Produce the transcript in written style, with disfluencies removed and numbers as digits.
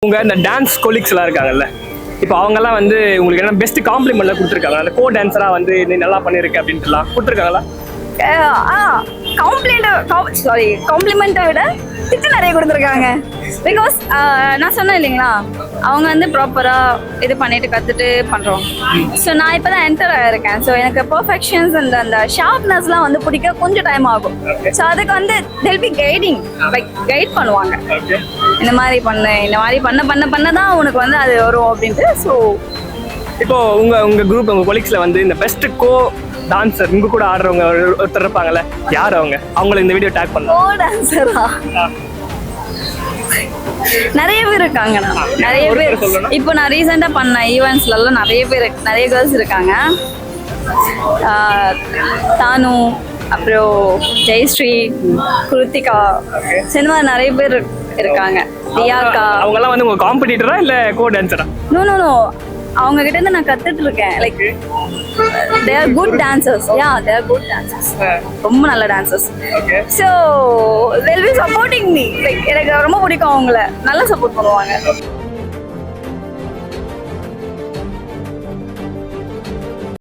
உங்க இந்த dance colleagues எல்லாம் இருக்காங்கல்ல, இப்போ அவங்கெல்லாம் வந்து உங்களுக்கு என்ன பெஸ்ட் காம்ப்ளிமெண்ட்லாம் கொடுத்துருக்காங்க? அந்த கோ டான்ஸரா வந்து நீ நல்லா பண்ணிருக்க அப்படின்ட்டுலாம் கொடுத்துருக்காங்களா? காம்ப்ளிமெண்ட்டை விட திட்டு நிறைய கொடுத்துருக்காங்க. பிகாஸ் நான் சொன்னேன் இல்லைங்களா, அவங்க வந்து ப்ராப்பராக இது பண்ணிட்டு கற்றுட்டு பண்ணுறோம். ஸோ நான் இப்போ தான் என்டர் ஆகிருக்கேன். ஸோ எனக்கு பர்ஃபெக்ஷன்ஸ் அந்த ஷார்ப்னஸ்லாம் வந்து பிடிக்க கொஞ்சம் டைம் ஆகும். ஸோ அதுக்கு வந்து தெல் பி கைடிங், லைக் கைட் பண்ணுவாங்க. இந்த மாதிரி பண்ண தான் உனக்கு வந்து அது வரும் அப்படின்ட்டு. ஸோ இப்போ உங்க குரூப் உங்க கொலீக்ஸ்ல வந்து இந்த பெஸ்ட் கோ டான்சர் உங்க கூட ஆடுறவங்க ஒருத்தர் இருப்பாங்கல்ல, யார் அவங்கள இந்த வீடியோ டேக் பண்ணலாம். கோ டான்சரா நிறைய பேர் இருக்காங்கண்ணா, நிறைய பேர். இப்போ நான் ரீசெண்டாக பண்ண ஈவெண்ட்ஸ்லாம் நிறைய கேர்ள்ஸ் இருக்காங்க. தானு, அப்புறம் ஜெயஸ்ரீ, கிருத்திகா, சினிமா நிறைய பேர் இருக்காங்க. தியாக்கா. அவங்கெல்லாம் வந்து உங்க காம்படிட்டரா இல்ல கோ டான்சரா? நோ அவங்க கிட்ட இருந்து நான் கத்துட்டு இருக்கேன். Like they are good dancers. Yeah, they are good dancers. ரொம்ப நல்ல dancers. So they'll be supporting me. Like எனக்கு ரொம்ப பிடிக்கும் அவங்கள, நல்லா சப்போர்ட் பண்ணுவாங்க.